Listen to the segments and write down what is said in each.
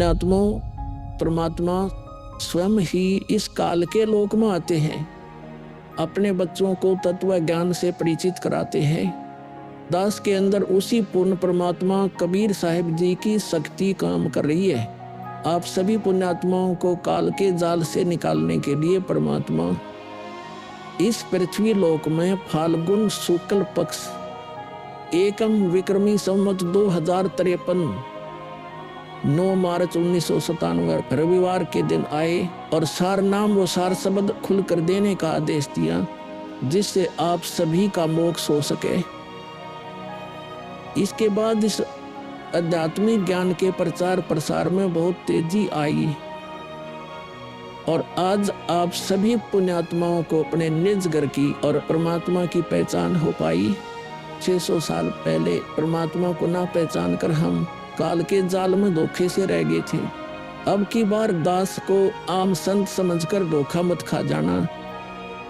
पुण्यात्माओं, परमात्मा स्वयं ही इस काल के लोक में आते हैं, अपने बच्चों को तत्व ज्ञान से परिचित कराते हैं। दास के अंदर उसी पूर्ण परमात्मा कबीर साहिब जी की शक्ति काम कर रही है। आप सभी पुण्यात्माओं को काल के जाल से निकालने के लिए परमात्मा इस पृथ्वी लोक में फाल्गुन शुक्ल पक्ष एकम विक्रमी संवत 2053 9 मार्च 1997 रविवार के दिन आए और सार नाम व सार शब्द खुलकर देने का आदेश दिया, जिससे आप सभी का मोक्ष हो सके। इसके बाद इस आध्यात्मिक ज्ञान के प्रचार प्रसार में बहुत तेजी आई और आज आप सभी पुण्यात्माओं को अपने निज घर की और परमात्मा की पहचान हो पाई। 600 साल पहले परमात्मा को ना पहचान कर हम काल के जाल में धोखे से रह गए थे। अब की बार दास को आम संत समझकर धोखा मत खा जाना।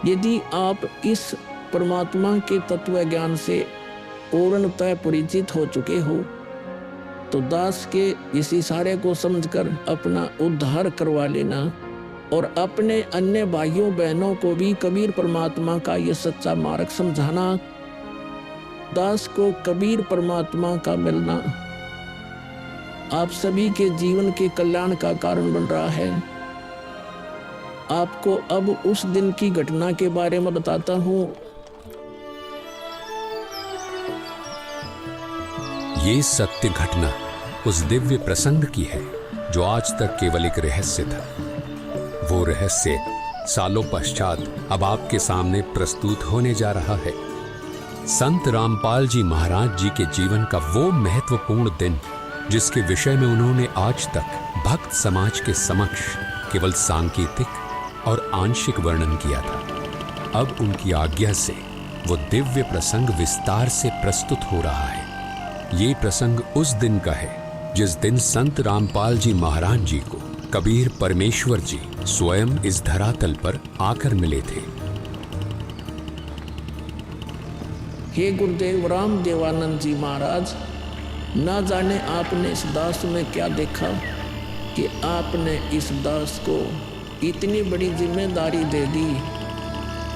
यदि आप इस परमात्मा के तत्व ज्ञान से पूर्णतः परिचित हो चुके हो तो दास के इस इशारे को समझकर अपना उद्धार करवा लेना और अपने अन्य भाइयों बहनों को भी कबीर परमात्मा का यह सच्चा मार्ग समझाना। दास को कबीर परमात्मा का मिलना आप सभी के जीवन के कल्याण का कारण बन रहा है। आपको अब उस दिन की घटना के बारे में बताता हूँ। ये सत्य घटना उस दिव्य प्रसंग की है जो आज तक केवल एक रहस्य था। वो रहस्य सालों पश्चात अब आपके सामने प्रस्तुत होने जा रहा है। संत रामपाल जी महाराज जी के जीवन का वो महत्वपूर्ण दिन जिसके विषय में उन्होंने आज तक भक्त समाज के समक्ष केवल सांकेतिक और आंशिक वर्णन किया था, अब उनकी आज्ञा से वो दिव्य प्रसंग विस्तार से प्रस्तुत हो रहा है। ये प्रसंग उस दिन का है जिस दिन संत रामपाल जी महाराज जी को कबीर परमेश्वर जी स्वयं इस धरातल पर आकर मिले थे। हे गुरुदेव राम देवानंद जी महाराज, ना जाने आपने इस दास में क्या देखा कि आपने इस दास को इतनी बड़ी जिम्मेदारी दे दी।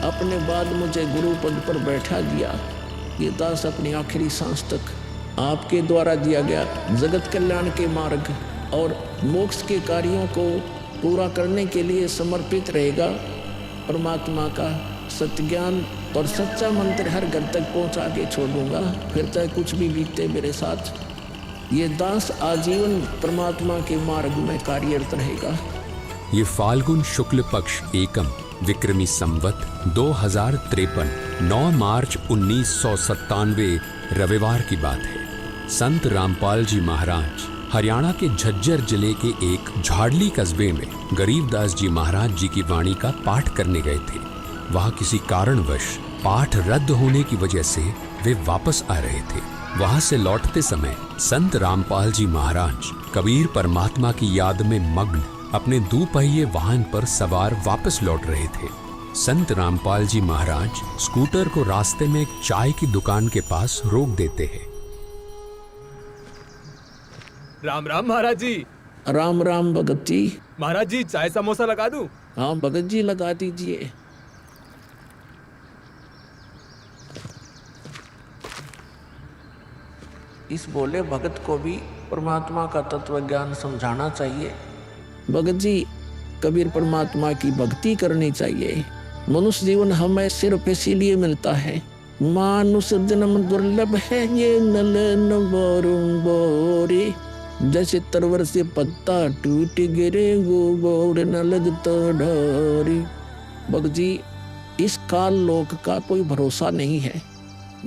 अपने बाद मुझे गुरु पद पर बैठा दिया। ये दास अपनी आखिरी सांस तक आपके द्वारा दिया गया जगत कल्याण के मार्ग और मोक्ष के कार्यों को पूरा करने के लिए समर्पित रहेगा। परमात्मा का सत्य ज्ञान और सच्चा मंत्र हर घर तक पहुंचा के छोड़ूंगा, फिर चाहे कुछ भी बीते मेरे साथ। ये दास आजीवन परमात्मा के मार्ग में कार्यरत रहेगा। ये फाल्गुन शुक्ल पक्ष एकम विक्रमी संवत 2053 9 मार्च 1997 रविवार की बात है। संत रामपाल जी महाराज हरियाणा के झज्जर जिले के एक झाड़ली कस्बे में गरीबदास जी महाराज जी की वाणी का पाठ करने गए थे। वहां किसी कारणवश पाठ रद्द होने की वजह से वे वापस आ रहे थे। वहां से लौटते समय संत रामपाल जी महाराज कबीर परमात्मा की याद में मग्न अपने दुपहिए वाहन पर सवार वापस लौट रहे थे। संत रामपाल जी महाराज स्कूटर को रास्ते में एक चाय की दुकान के पास रोक देते हैं। राम राम महाराज जी। राम राम भगत जी। महाराज जी चाय समोसा लगा दूं? हाँ भगत जी लगा दीजिए। इस बोले भगत को भी परमात्मा का तत्व ज्ञान समझाना चाहिए। भगत जी, कबीर परमात्मा की भक्ति करनी चाहिए। मनुष्य जीवन हमें सिर्फ इसीलिए मिलता है। मानुष जन्म दुर्लभ है ये नलन बोरे, जैसे तरवर से पत्ता टूट गिरे वो बोर न लगता डोरी। भगत जी, इस काल लोक का कोई भरोसा नहीं है,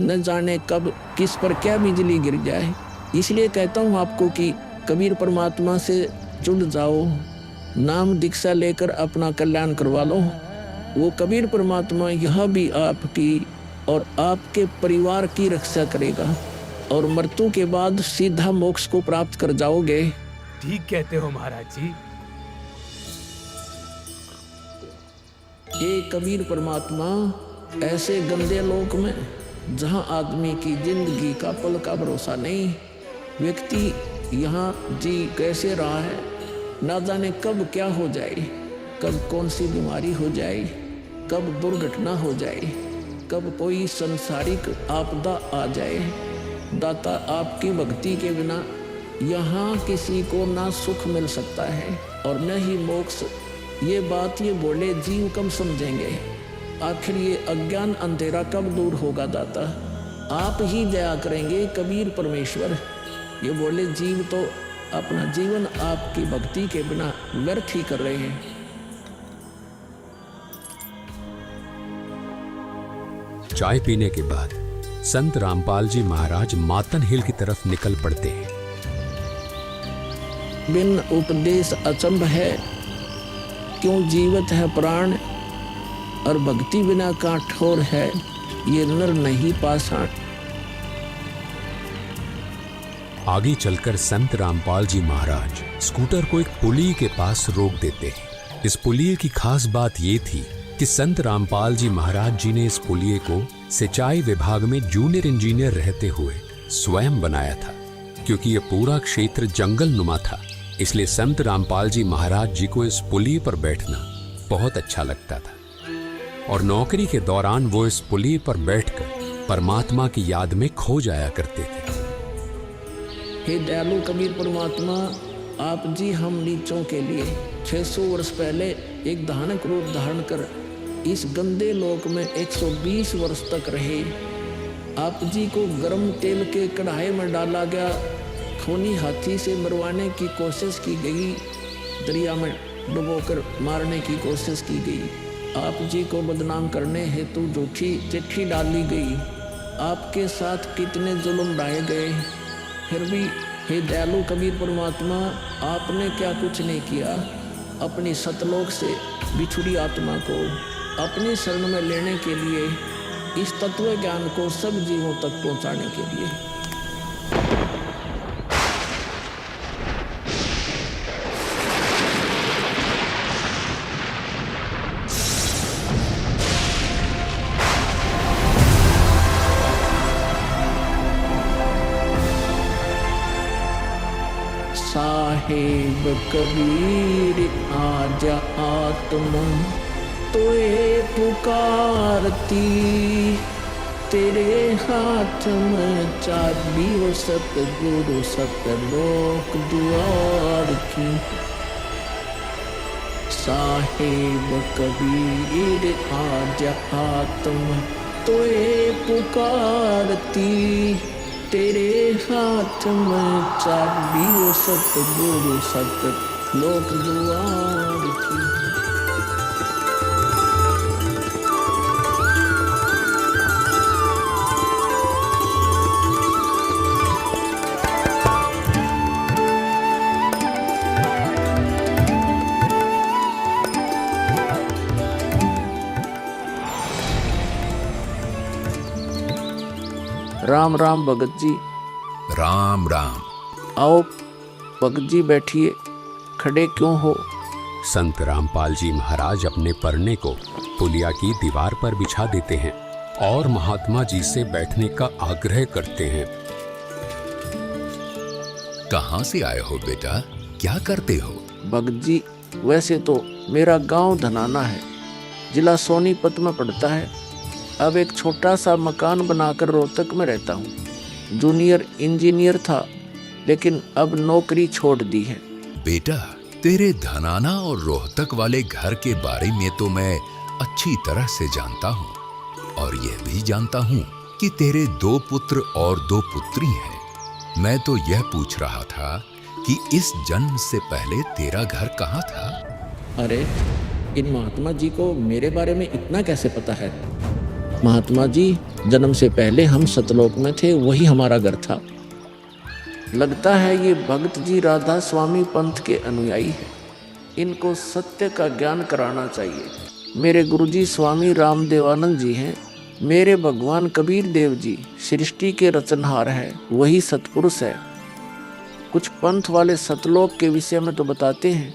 न जाने कब किस पर क्या बिजली गिर जाए। इसलिए कहता हूँ आपको कि कबीर परमात्मा से जुड़ जाओ, नाम दीक्षा लेकर अपना कल्याण करवा लो। वो कबीर परमात्मा यह भी आपकी और आपके परिवार की रक्षा करेगा और मृत्यु के बाद सीधा मोक्ष को प्राप्त कर जाओगे। ठीक कहते हो महाराज जी। ये कबीर परमात्मा ऐसे गंदे लोक में जहां आदमी की जिंदगी का पल का भरोसा नहीं, व्यक्ति यहाँ जी कैसे रहा है ना जाने कब क्या हो जाए, कब कौन सी बीमारी हो जाए, कब दुर्घटना हो जाए, कब कोई संसारिक आपदा आ जाए। दाता, आपकी भक्ति के बिना यहाँ किसी को ना सुख मिल सकता है और न ही मोक्ष। ये बात ये बोले जीव कब समझेंगे? आखिर ये अज्ञान अंधेरा कब दूर होगा दाता? आप ही दया करेंगे कबीर परमेश्वर। ये बोले जीव तो अपना जीवन आपकी भक्ति के बिना व्यर्थ ही कर रहे हैं। चाय पीने के बाद संत रामपाल जी महाराज मातन हिल की तरफ निकल पड़ते हैं। बिन उपदेश अचंभ है, क्यों जीवत है प्राण, और भक्ति बिना काठोर है, ये नर नहीं पाषाण। आगे चलकर संत रामपाल जी महाराज स्कूटर को एक पुलिये के पास रोक देते हैं। इस पुलिये की खास बात ये थी कि संत रामपाल जी महाराज जी ने इस पुलिये को सिंचाई विभाग में जूनियर इंजीनियर रहते हुए स्वयं बनाया था। क्योंकि यह पूरा क्षेत्र जंगल नुमा था, इसलिए संत रामपाल जी महाराज जी को इस पुलिये पर बैठना बहुत अच्छा लगता था और नौकरी के दौरान वो इस पुलिये पर बैठकर परमात्मा की याद में खो जाया करते थे। हे दयालु कबीर परमात्मा, आप जी हम नीचों के लिए 600 वर्ष पहले एक धानक रूप धारण कर इस गंदे लोक में 120 वर्ष तक रहे। आप जी को गर्म तेल के कढ़ाई में डाला गया, खूनी हाथी से मरवाने की कोशिश की गई, दरिया में डुबोकर मारने की कोशिश की गई। आप जी को बदनाम करने हेतु झूठी चिट्ठी डाली गई। आपके साथ कितने जुल्म ढाए गए, फिर भी हे दयालु कबीर परमात्मा, आपने क्या कुछ नहीं किया। अपनी सतलोक से बिछुड़ी आत्मा को अपनी शरण में लेने के लिए, इस तत्व ज्ञान को सब जीवों तक पहुंचाने के लिए। साहेब कबीर आजा आत्मा तोए पुकारती, तेरे हाथ में चाबी हो सतगुरु सतलोक द्वार की। साहेब कबीर आजा आत्मा तोए पुकारती, तेरे हाथ में चाबी हो सतगुरु सतलोक द्वार की। राम राम भगत जी। राम राम। आओ भगत जी बैठिए, खड़े क्यों हो? संत रामपाल जी महाराज अपने परने को पुलिया की दीवार पर बिछा देते हैं और महात्मा जी से बैठने का आग्रह करते हैं। कहाँ से आए हो बेटा, क्या करते हो? भगत जी, वैसे तो मेरा गांव धनाना है, जिला सोनीपत में पड़ता है। अब एक छोटा सा मकान बनाकर रोहतक में रहता हूँ। जूनियर इंजीनियर था, लेकिन अब नौकरी छोड़ दी है। बेटा, तेरे धनाना और रोहतक वाले घर के बारे में तो मैं अच्छी तरह से जानता हूँ और यह भी जानता हूँ कि तेरे 2 पुत्र और 2 पुत्री हैं। मैं तो यह पूछ रहा था कि इस जन्म से पहले तेरा घर कहाँ था? अरे, इन महात्मा जी को मेरे बारे में इतना कैसे पता है? महात्मा जी, जन्म से पहले हम सतलोक में थे, वही हमारा घर था। लगता है ये भगत जी राधा स्वामी पंथ के अनुयायी हैं। इनको सत्य का ज्ञान कराना चाहिए। मेरे गुरुजी स्वामी रामदेवानंद जी हैं। मेरे भगवान कबीर देव जी सृष्टि के रचनहार हैं, वही सतपुरुष है। कुछ पंथ वाले सतलोक के विषय में तो बताते हैं,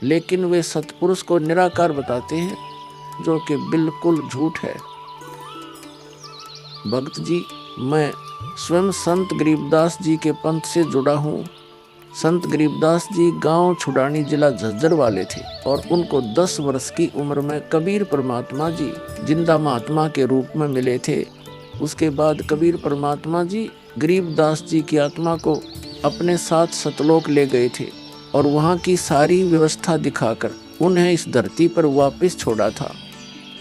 लेकिन वे सतपुरुष को निराकार बताते हैं, जो कि बिल्कुल झूठ है। भक्त जी, मैं स्वयं संत गरीबदास जी के पंथ से जुड़ा हूँ। संत गरीबदास जी गांव छुड़ानी जिला झज्जर वाले थे और उनको 10 वर्ष की उम्र में कबीर परमात्मा जी जिंदा महात्मा के रूप में मिले थे। उसके बाद कबीर परमात्मा जी गरीबदास जी की आत्मा को अपने साथ सतलोक ले गए थे और वहाँ की सारी व्यवस्था दिखाकर उन्हें इस धरती पर वापस छोड़ा था।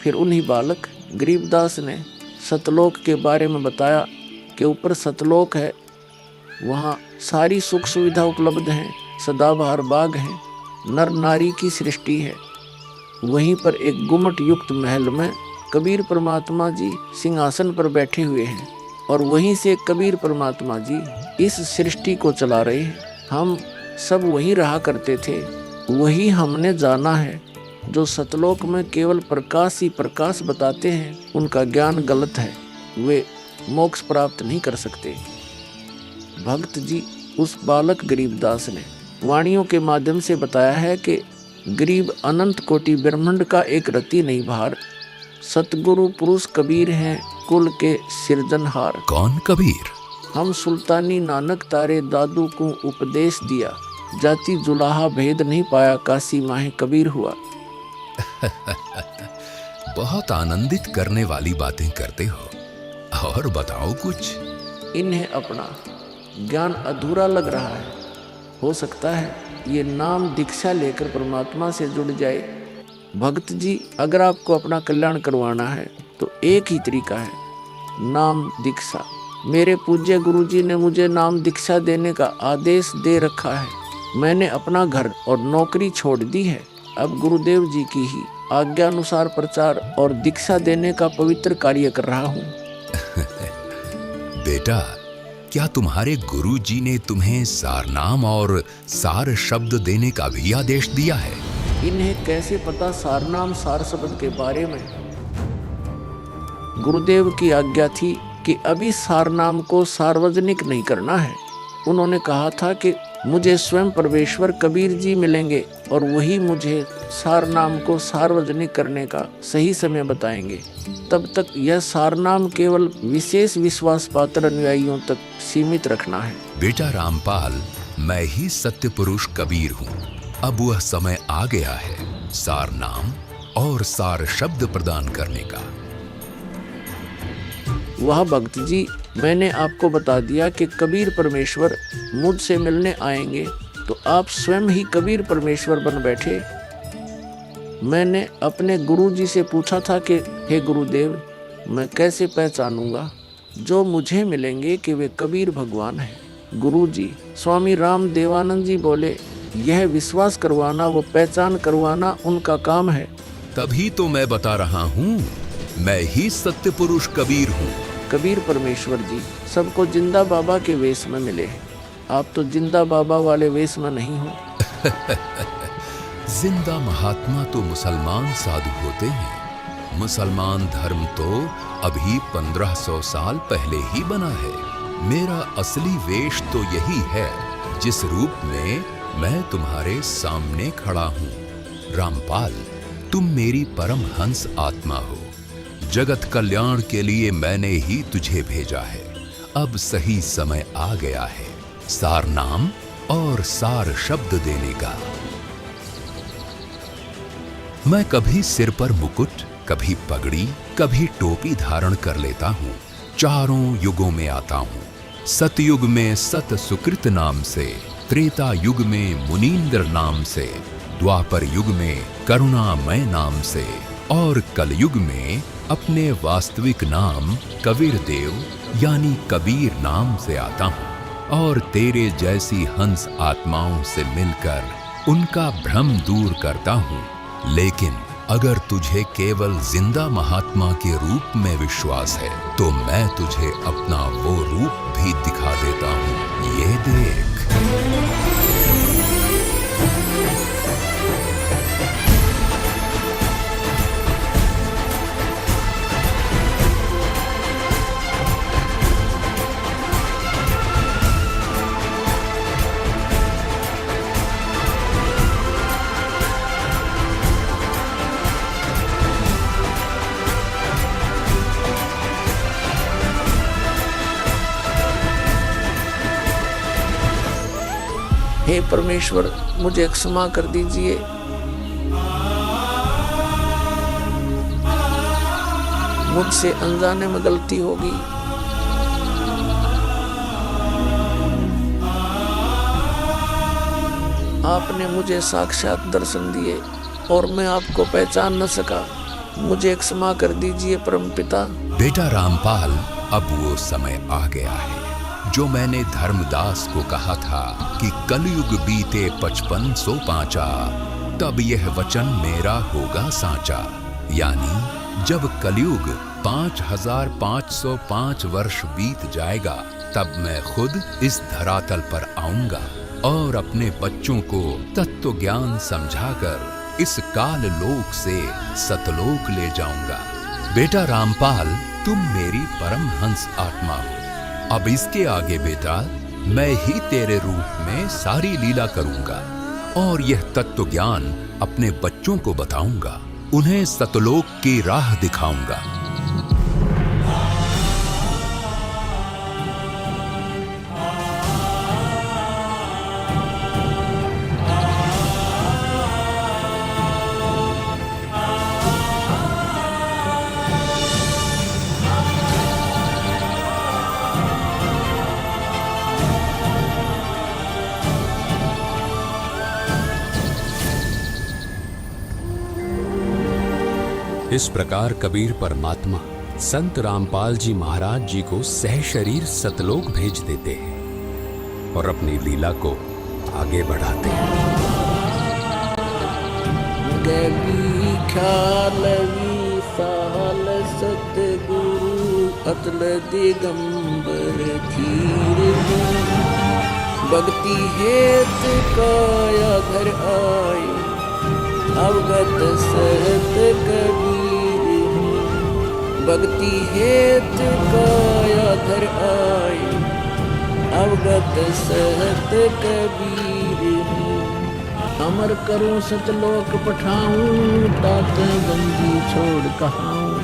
फिर उन्हीं बालक गरीबदास ने सतलोक के बारे में बताया कि ऊपर सतलोक है, वहाँ सारी सुख सुविधा उपलब्ध हैं, सदाबहार बाग हैं, नर नारी की सृष्टि है। वहीं पर एक गुम्मट युक्त महल में कबीर परमात्मा जी सिंहासन पर बैठे हुए हैं और वहीं से कबीर परमात्मा जी इस सृष्टि को चला रहे हैं। हम सब वहीं रहा करते थे, वही हमने जाना है। जो सतलोक में केवल प्रकाश ही प्रकाश बताते हैं उनका ज्ञान गलत है, वे मोक्ष प्राप्त नहीं कर सकते। भक्त जी उस बालक गरीबदास ने वाणियों के माध्यम से बताया है कि गरीब अनंत कोटि ब्रह्मांड का एक रति नहीं भार, सतगुरु पुरुष कबीर हैं कुल के सिरजनहार। कौन कबीर? हम सुल्तानी नानक तारे दादू को उपदेश दिया, जाति जुलाहा भेद नहीं पाया, काशी माहे कबीर हुआ। बहुत आनंदित करने वाली बातें करते हो, और बताओ कुछ। इन्हें अपना ज्ञान अधूरा लग रहा है, हो सकता है ये नाम दीक्षा लेकर परमात्मा से जुड़ जाए। भक्त जी अगर आपको अपना कल्याण करवाना है तो एक ही तरीका है, नाम दीक्षा। मेरे पूज्य गुरुजी ने मुझे नाम दीक्षा देने का आदेश दे रखा है। मैंने अपना घर और नौकरी छोड़ दी है, अब गुरुदेव जी की ही आज्ञा अनुसार प्रचार और दीक्षा देने का पवित्र कार्य कर रहा हूँ। बेटा, क्या तुम्हारे गुरुजी ने तुम्हें सारनाम और सार शब्द देने का भी आदेश दिया है? इन्हें कैसे पता सारनाम सार शब्द के बारे में? गुरुदेव की आज्ञा थी कि अभी सारनाम को सार्वजनिक नहीं करना है। उन्होंने कहा था कि मुझे स्वयं परमेश्वर कबीर जी मिलेंगे और वही मुझे सारनाम को सार्वजनिक करने का सही समय बताएंगे। तब तक यह सारनाम केवल विशेष विश्वास पात्र अनुयायियों तक सीमित रखना है। बेटा रामपाल, मैं ही सत्य पुरुष कबीर हूँ। अब वह समय आ गया है सारनाम और सार शब्द प्रदान करने का। वह भक्त जी, मैंने आपको बता दिया कि कबीर परमेश्वर मुझसे मिलने आएंगे, तो आप स्वयं ही कबीर परमेश्वर बन बैठे। मैंने अपने गुरुजी से पूछा था कि हे गुरुदेव, मैं कैसे पहचानूंगा जो मुझे मिलेंगे कि वे कबीर भगवान हैं? गुरुजी स्वामी राम देवानंद जी बोले, यह विश्वास करवाना, वो पहचान करवाना उनका काम है। तभी तो मैं बता रहा हूँ, मैं ही सत्य पुरुष कबीर हूँ। कबीर परमेश्वर जी सबको जिंदा बाबा के वेश में मिले हैं, आप तो जिंदा बाबा वाले वेश में नहीं हो। जिंदा महात्मा तो मुसलमान साधु होते हैं। मुसलमान धर्म तो अभी 1500 साल पहले ही बना है। मेरा असली वेश तो यही है जिस रूप में मैं तुम्हारे सामने खड़ा हूँ। रामपाल, तुम मेरी परम हंस आत्मा हो। जगत कल्याण के लिए मैंने ही तुझे भेजा है। अब सही समय आ गया है सार नाम और सार शब्द देने का। मैं कभी सिर पर मुकुट, कभी पगड़ी, कभी टोपी धारण कर लेता हूँ। चारों युगों में आता हूँ। सतयुग में सत सुकृत नाम से, त्रेता युग में मुनींद्र नाम से, द्वापर युग में करुणामय नाम से और कलयुग में अपने वास्तविक नाम कबीर देव यानी कबीर नाम से आता हूँ और तेरे जैसी हंस आत्माओं से मिलकर उनका भ्रम दूर करता हूँ। लेकिन अगर तुझे केवल जिंदा महात्मा के रूप में विश्वास है तो मैं तुझे अपना वो रूप भी दिखा देता हूँ। ये देख। हे परमेश्वर, मुझे क्षमा कर दीजिए। मुझसे अनजाने में गलती होगी। आपने मुझे साक्षात दर्शन दिए और मैं आपको पहचान न सका। मुझे क्षमा कर दीजिए परमपिता। बेटा रामपाल, अब वो समय आ गया है जो मैंने धर्मदास को कहा था कि कलयुग बीते 5500 पांचा, तब यह वचन मेरा होगा साचा। यानी जब कलयुग 5505 वर्ष बीत जाएगा, तब मैं खुद इस धरातल पर आऊंगा और अपने बच्चों को तत्व ज्ञान समझाकर इस काल लोक से सतलोक ले जाऊंगा। बेटा रामपाल, तुम मेरी परमहंस आत्मा हो। अब इसके आगे बेटा, मैं ही तेरे रूप में सारी लीला करूंगा और यह तत्व ज्ञान अपने बच्चों को बताऊंगा, उन्हें सतलोक की राह दिखाऊंगा। इस प्रकार कबीर परमात्मा संत रामपाल जी महाराज जी को सह शरीर सतलोक भेज देते हैं और अपनी लीला को आगे बढ़ाते हैं। गगी ख्यालवी साल सतगुरु अतल दिगंबर धीर भक्ति हेत काया घर आए अवगत सहत कबीर। भक्ति हेत काया धर आए अवगत सहत कबीर। अमर करूं सतलोक पठाऊं तात बंदी छोड़ कहाऊं।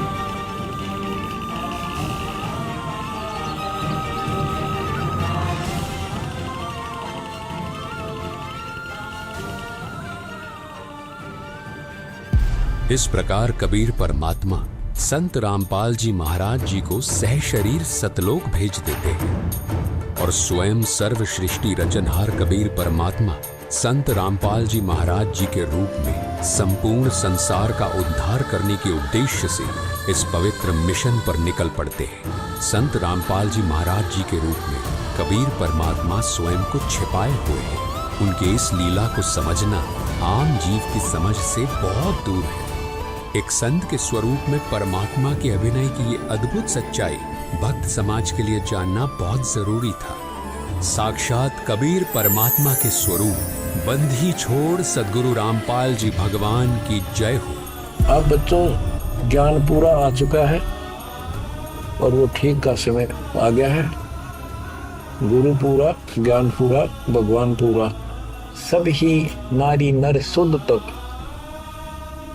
इस प्रकार कबीर परमात्मा संत रामपाल जी महाराज जी को सह शरीर सतलोक भेज देते हैं और स्वयं सर्व सृष्टि रचनहार कबीर परमात्मा संत रामपाल जी महाराज जी के रूप में संपूर्ण संसार का उद्धार करने के उद्देश्य से इस पवित्र मिशन पर निकल पड़ते हैं। संत रामपाल जी महाराज जी के रूप में कबीर परमात्मा स्वयं को छिपाए हुए हैं। उनके इस लीला को समझना आम जीव की समझ से बहुत दूर है। एक संत के स्वरूप में परमात्मा के अभिनय की ये अद्भुत सच्चाई भक्त समाज के लिए जानना बहुत जरूरी था। साक्षात कबीर परमात्मा के स्वरूप बंधी छोड़ सद्गुरु रामपाल जी भगवान की जय हो। अब बच्चों, ज्ञान पूरा आ चुका है और वो ठीक का समय आ गया है। गुरु पूरा, ज्ञान पूरा, भगवान पूरा, सब ही नारी नर शुद्ध तक।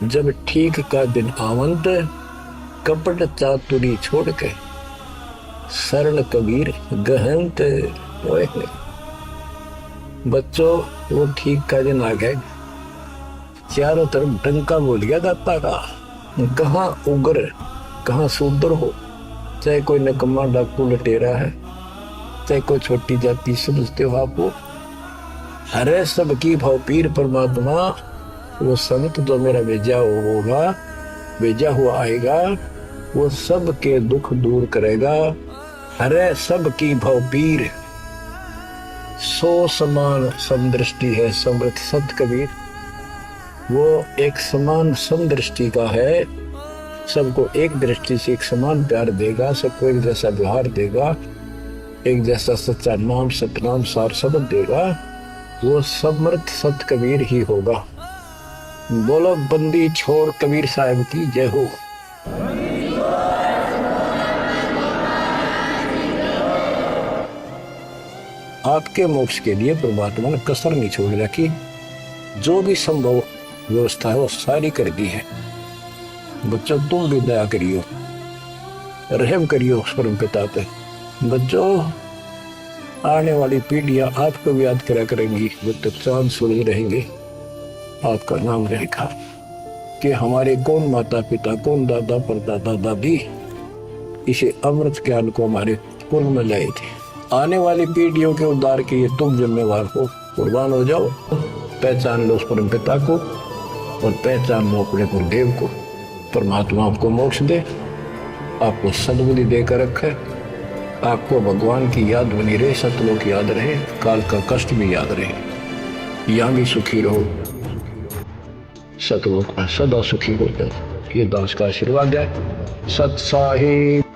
जब ठीक का दिन आवंत, कपट चातुरी छोड़ के शरण कबीर गहनत। बच्चों, वो ठीक का दिन आ गया। चारों तरफ डंका बोल गया दाता का। कहाँ उग्र, कहाँ शूद्र हो, चाहे कोई नकम्मा डाकू लटेरा है, चाहे कोई छोटी जाति समझते हो आपको, हरे सबकी भाव पीर परमात्मा। वो संत जो मेरा भेजा होगा, भेजा हुआ आएगा, वो सब के दुख दूर करेगा। हरे सबकी भाव पीर, सो समान समदृष्टि है समृत सत कबीर। वो एक समान समदृष्टि का है, सबको एक दृष्टि से एक समान प्यार देगा, सबको एक जैसा व्यवहार देगा, एक जैसा सच्चा नाम सतनाम सार शब्द देगा। वो समृत सत कबीर ही होगा। बोलो बंदी छोड़ कबीर साहब की जय हो। आपके मोक्ष के लिए परमात्मा ने कसर नहीं छोड़ रखी। जो भी संभव व्यवस्था है वो सारी कर दी है। बच्चों, तुम भी दया करियो, रहम करियो परम पिता पे। बच्चों, आने वाली पीढ़ियां आपको भी याद करा करेंगी, जब तक चांद सूरज रहेंगे आपका नाम रहेगा कि हमारे कौन माता पिता, कौन दादा परदादा दादी इसे अमृत ज्ञान को हमारे कुल में लाए थे। आने वाली पीढ़ियों के उद्धार के लिए तुम जिम्मेवार हो, कुर्बान हो जाओ। पहचान लो उस परम पिता को और पहचान लो अपने गुरुदेव को। परमात्मा आपको मोक्ष दे, आपको सद्बुद्धि देकर रखे, आपको भगवान की याद बनी रहे, सतलोक याद रहे, काल का कष्ट भी याद रहे, यहाँ भी सुखी रहो, सतलोक में सदा सुखी हो जाए। ये दास का आशीर्वाद है। सत साहिब।